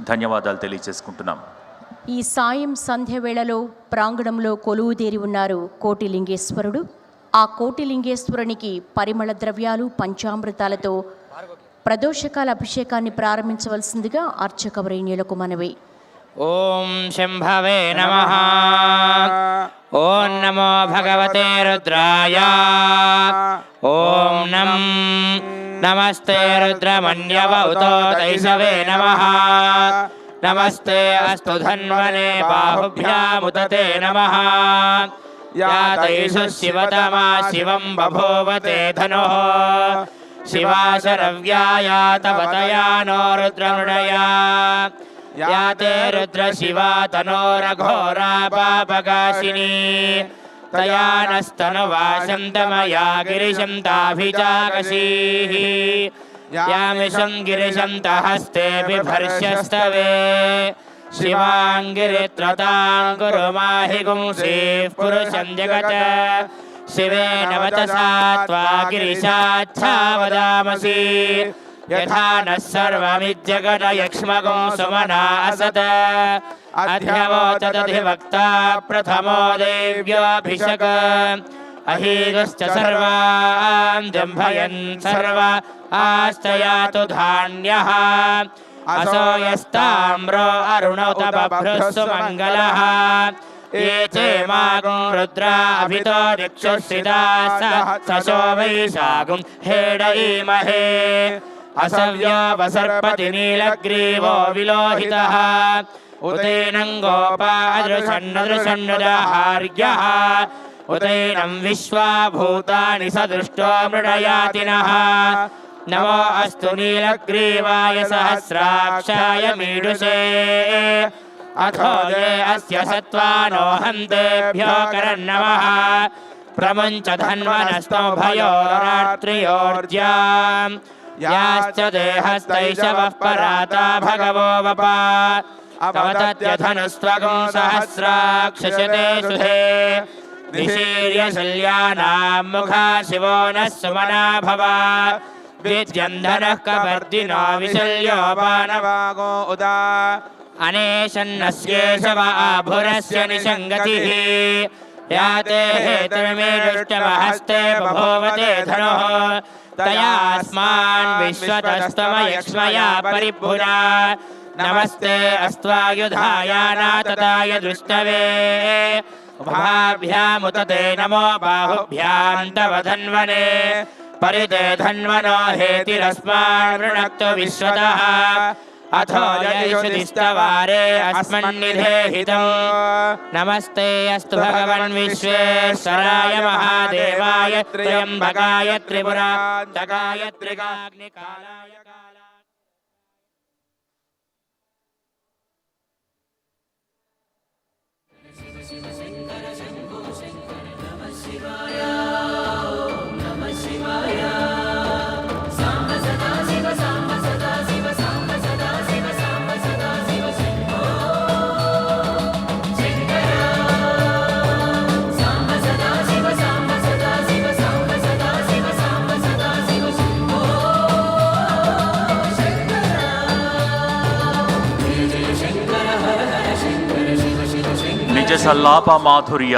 ధన్యవాదాలు తెలియజేసుకుంటున్నాం. ఈ సాయం సంధ్య వేళలో ప్రాంగణంలో కొలువుదేరి ఉన్నారు కోటిలింగేశ్వరుడు. ఆ కోటిలింగేశ్వరునికి పరిమళ ద్రవ్యాలు పంచామృతాలతో ప్రదోషకాల అభిషేకాన్ని ప్రారంభించవలసిందిగా అర్చకవరేణ్యులకు మనవి. ఓం శంభవే నమః. ఓం నమో భగవతే రుద్రాయ. ఓం నమస్తే రుద్రమన్యవౌతో దైశవే నమః. నమస్తే అస్తు ధన్వనే బాహుభ్యాముదతే నమః. యా తైషు శివతమా శివం బభూవతే ధనుః. శివాశరవ్యాయా తవతయా నో రుద్రమృడయా. యా తే రుద్ర శివా తనోరఘోరా పాపకాశినీ. తయా నస్తనువాశంతమయా గిరిశంతాభిచాకశీః. యామిషం గిరిశంతహస్తే బిభర్ష్యస్తవే. శివాంగిరిత్రతాం కురు మాహి గుంసీః పురుషం జగత్. శివేన వచసా త్వా గిరిశాచ్ఛా వదామసి. యథా నః సర్వమిజ్జగదయక్ష్మగో సుమనా అసత్. అధ్యవోచదధివక్తా ప్రథమో దేవ్యోభిషక్. అహీగశ్చ సర్వాన్ జంభయన్ సర్వ ఆస్తయాతు ధాన్యః. అసోయస్తామ్రో అరుణోత బభ్రుః సుమంగళః. ఏ చేమాగుం రుద్రా అభితో దిక్షుస్థితాః సశో వైశాఖం హేడయీమహే. అసవ్యో వసర్పతి నీలగ్రీవో విలోహితః. ఉతైనం గోపా అదృశన్నదృశన్నదాహార్యః. ఉతైనం విశ్వా భూతాని సదృష్టో మృడయాతినః. నమో అస్తు నీలగ్రీవాయ సహస్రాక్షాయ మీడుషే. అథో ఏ అస్య సత్వానో హంతేభ్యో కరన్నమః. ప్రముంచ ధన్వనస్తోభయోరాత్రియోర్జ్యాం. యాశ్చ దేహస్తైషవః పరాతా భగవో వపా. అవతత్యధనుస్త్వగం సహస్రాక్షశతే సుధే. నిశీర్య శల్యానాం ముఖా శివో నః సుమనా భవ. విద్యంధనః కవర్దినో విశల్యోపానవాగో ఉదా. అనేషన్నస్యేషవ ఆభురస్య నిషంగతిః. యాతే హేతుర్మేడుష్టమహస్తే బభూవతే ధనుః. తయాస్మాన్ విశ్వతస్తమయక్ష్మయా పరిభురా. నమస్తే అస్త్వాయుధాయ నాతతాయ దృష్టవే. ఉభాభ్యాముతతే నమో బాహుభ్యాం తవ ధన్వనే. పరితే ధన్వనో హేతిరస్మాన్ వృణక్తు విశ్వతః. అథో జయశుదిస్తవారే అస్మన్నిధేహితం. నమస్తే అస్తు భగవన్ విశ్వేశ్వరాయ మహాదేవాయ త్ర్యంబకాయ త్రిపురాంతకాయ త్రికాగ్నికాలాయ కాలాయ. నిజ సల్లాప మాధుర్య